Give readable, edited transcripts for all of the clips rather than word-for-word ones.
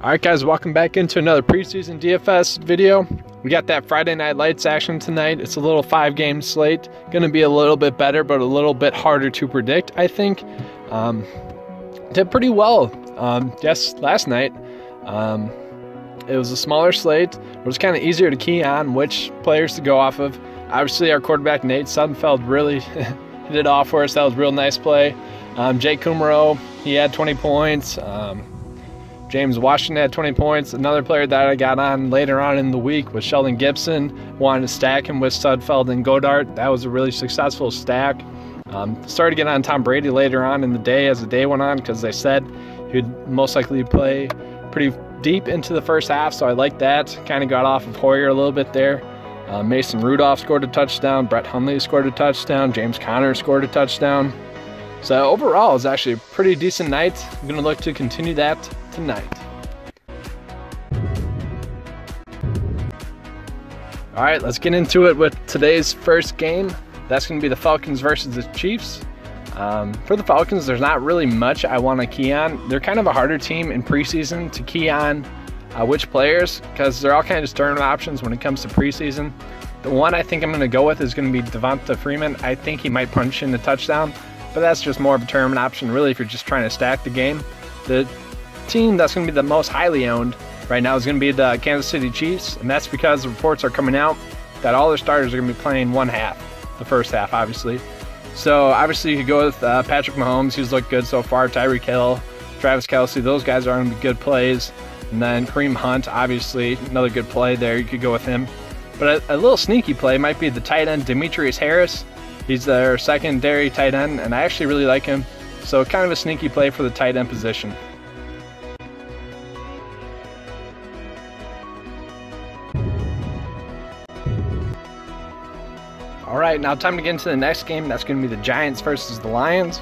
Alright guys, welcome back into another preseason DFS video. We got that Friday Night Lights action tonight. It's a little 5-game slate. Going to be a little bit better, but a little bit harder to predict, I think. Did pretty well last night. It was a smaller slate. It was kind of easier to key on which players to go off of. Obviously, our quarterback, Nate Sudfeld, really hit it off for us. That was a real nice play. Jake Kumaro, he had 20 points. James Washington had 20 points. Another player that I got on later on in the week was Sheldon Gibson. Wanted to stack him with Sudfeld and Godart. That was a really successful stack. Started to get on Tom Brady later on in the day as the day went on because they said he'd most likely play pretty deep into the first half, so I like that. Kind of got off of Hoyer a little bit there. Mason Rudolph scored a touchdown. Brett Hundley scored a touchdown. James Conner scored a touchdown. So overall, it was actually a pretty decent night. I'm going to look to continue that tonight. All right, let's get into it with today's first game. That's going to be the Falcons versus the Chiefs. For the Falcons, there's not really much I want to key on. They're kind of a harder team in preseason to key on which players, because they're all kind of tournament options when it comes to preseason. The one I think I'm going to go with is going to be Devonta Freeman. I think he might punch in the touchdown, but that's just more of a tournament option, really, if you're just trying to stack the game. The team that's going to be the most highly owned right now is going to be the Kansas City Chiefs, and that's because the reports are coming out that all their starters are going to be playing one half, the first half, obviously. So, obviously, you could go with Patrick Mahomes, who's looked good so far, Tyreek Hill, Travis Kelce. Those guys are going to be good plays. And then Kareem Hunt, obviously, another good play there. You could go with him. But a little sneaky play might be the tight end, Demetrius Harris. He's their secondary tight end, and I actually really like him. So kind of a sneaky play for the tight end position. All right, now time to get into the next game. That's going to be the Giants versus the Lions.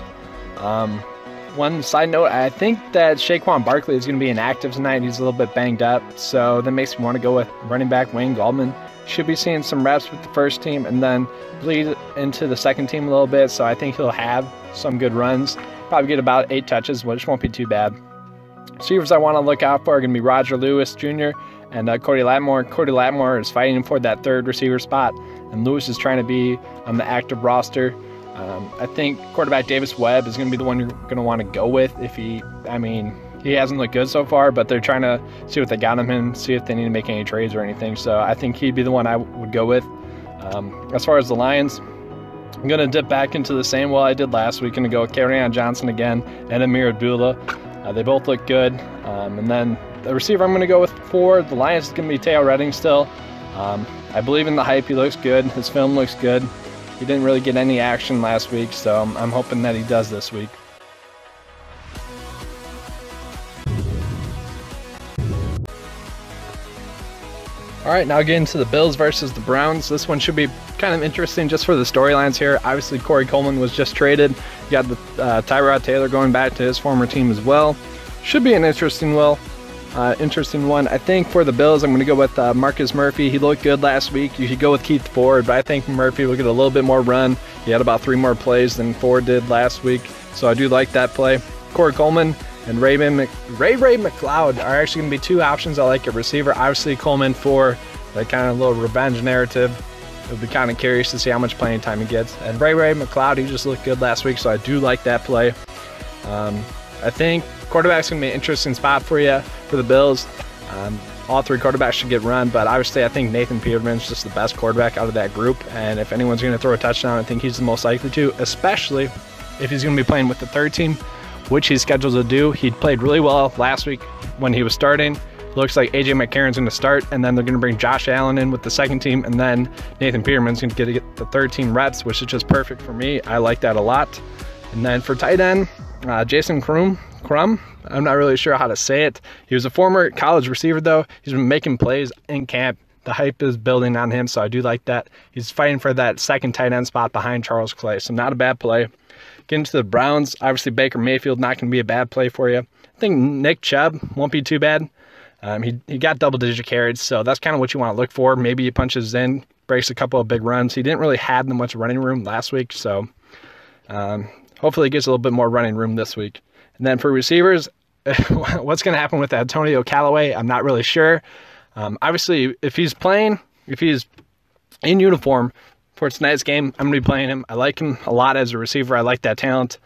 One side note, I think that Saquon Barkley is going to be inactive tonight. He's a little bit banged up, so that makes me want to go with running back Wayne Gallman. Should be seeing some reps with the first team and then bleed into the second team a little bit, so I think he'll have some good runs. Probably get about 8 touches, which won't be too bad. Receivers I want to look out for are going to be Roger Lewis Jr. and Cody Lattimore. Cody Lattimore is fighting for that third receiver spot, and Lewis is trying to be on the active roster. I think quarterback Davis Webb is going to be the one you're going to want to go with if he hasn't looked good so far, but they're trying to see what they got him in, see if they need to make any trades or anything. So I think he'd be the one I would go with. As far as the Lions, I'm going to dip back into the same well I did last week. I'm going to go with Kerryon Johnson again and Amir Abdullah. They both look good. And then the receiver I'm going to go with for the Lions is going to be Teo Redding still. I believe in the hype. He looks good. His film looks good. He didn't really get any action last week, so I'm hoping that he does this week. All right, now getting to the Bills versus the Browns. This one should be kind of interesting just for the storylines here. Obviously, Corey Coleman was just traded. You got the Tyrod Taylor going back to his former team as well. Should be an interesting one. I think for the Bills, I'm going to go with Marcus Murphy. He looked good last week. You could go with Keith Ford, but I think Murphy will get a little bit more run. He had about 3 more plays than Ford did last week, so I do like that play. Corey Coleman and Ray McLeod are actually going to be 2 options I like at receiver. Obviously, Coleman for that kind of little revenge narrative. It'll be kind of curious to see how much playing time he gets. And Ray McLeod, he just looked good last week, so I do like that play. I think quarterback's going to be an interesting spot for you for the Bills. All 3 quarterbacks should get run, but obviously I think Nathan Peterman's just the best quarterback out of that group, and if anyone's going to throw a touchdown, I think he's the most likely to, especially if he's going to be playing with the third team, which he's scheduled to do. He played really well last week when he was starting. Looks like A.J. McCarron's going to start, and then they're going to bring Josh Allen in with the second team, and then Nathan Peterman's going to get the third team reps, which is just perfect for me. I like that a lot. And then for tight end, Jason Crum, I'm not really sure how to say it. He was a former college receiver, though. He's been making plays in camp. The hype is building on him, so I do like that. He's fighting for that second tight end spot behind Charles Clay, so not a bad play. Getting to the Browns, obviously Baker Mayfield not going to be a bad play for you. I think Nick Chubb won't be too bad. He got double-digit carries, so that's kind of what you want to look for. Maybe he punches in, breaks a couple of big runs. He didn't really have that much running room last week, so hopefully he gets a little bit more running room this week. And then for receivers, what's going to happen with Antonio Callaway, I'm not really sure. Obviously, if he's in uniform for tonight's game, I'm going to be playing him. I like him a lot as a receiver. I like that talent.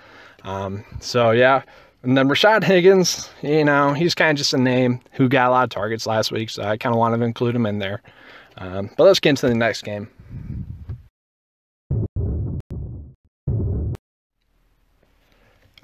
So, yeah. And then Rashad Higgins, he's kind of just a name who got a lot of targets last week, so I kind of want to include him in there. But let's get into the next game.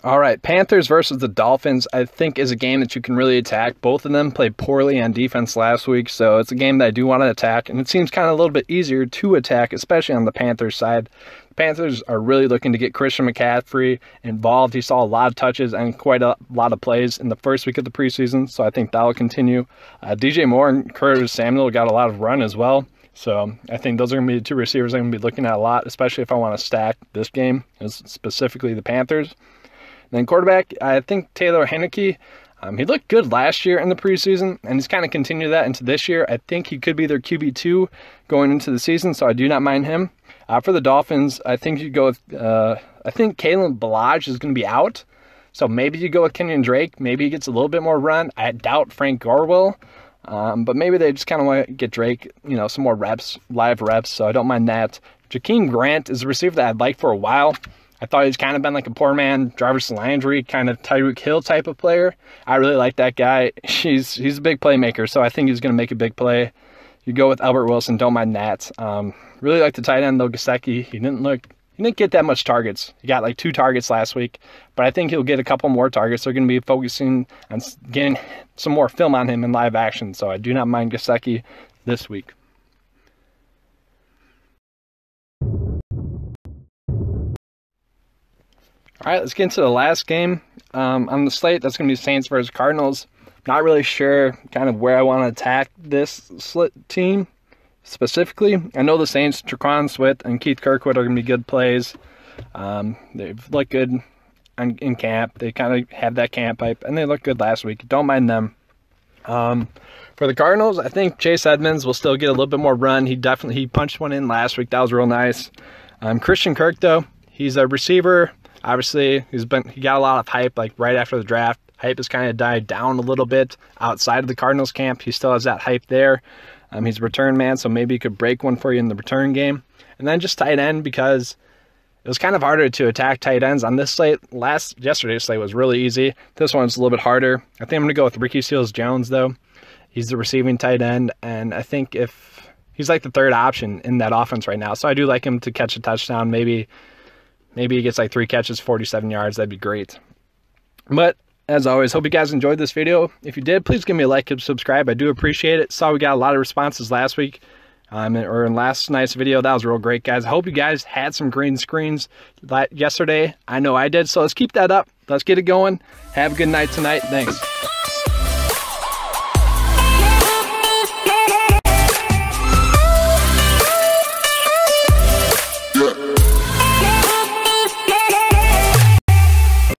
All right, Panthers versus the Dolphins, I think, is a game that you can really attack. Both of them played poorly on defense last week, so it's a game that I do want to attack, and it seems kind of a little bit easier to attack, especially on the Panthers side. The Panthers are really looking to get Christian McCaffrey involved. He saw a lot of touches and quite a lot of plays in the first week of the preseason, so I think that will continue. DJ Moore and Curtis Samuel got a lot of run as well, so I think those are going to be the two receivers I'm going to be looking at a lot, especially if I want to stack this game, specifically the Panthers. Then quarterback, I think Taylor Heinicke, he looked good last year in the preseason, and he's kind of continued that into this year. I think he could be their QB2 going into the season, so I do not mind him. For the Dolphins, I think you go with, I think Kalen Ballage is going to be out, so maybe you go with Kenyon Drake. Maybe he gets a little bit more run. I doubt Frank Gore will, but maybe they just kind of want to get Drake, some more reps, live reps, so I don't mind that. Jakeem Grant is a receiver that I'd like for a while. I thought he's kind of been like a poor man, Jarvis Landry, kind of Tyreek Hill type of player. I really like that guy. He's a big playmaker, so I think he's going to make a big play. You go with Albert Wilson, don't mind that. Really like the tight end, though, Gesicki. He didn't get that much targets. He got like 2 targets last week, but I think he'll get a couple more targets. They're going to be focusing on getting some more film on him in live action, so I do not mind Gesicki this week. All right, let's get into the last game on the slate. That's going to be Saints versus Cardinals. Not really sure kind of where I want to attack this team specifically. I know the Saints, Tre'Quan Smith and Keith Kirkwood are going to be good plays. They've looked good in camp. They kind of have that camp hype, and they looked good last week. Don't mind them. For the Cardinals, I think Chase Edmonds will still get a little bit more run. He punched one in last week. That was real nice. Christian Kirk, though, he's a receiver. Obviously, he got a lot of hype like right after the draft. Hype has kind of died down a little bit outside of the Cardinals camp. He still has that hype there. He's a return man, so maybe he could break one for you in the return game. And then just tight end, because it was kind of harder to attack tight ends on this slate. Yesterday's slate was really easy. This one's a little bit harder. I think I'm going to go with Ricky Seals-Jones, though. He's the receiving tight end, and I think if he's like the third option in that offense right now. So I do like him to catch a touchdown, maybe he gets like 3 catches, 47 yards. That'd be great. But as always, hope you guys enjoyed this video. If you did, please give me a like and subscribe. I do appreciate it. Saw we got a lot of responses last week or in last night's video. That was real great, guys. I hope you guys had some green screens yesterday. I know I did. So let's keep that up. Let's get it going. Have a good night tonight. Thanks.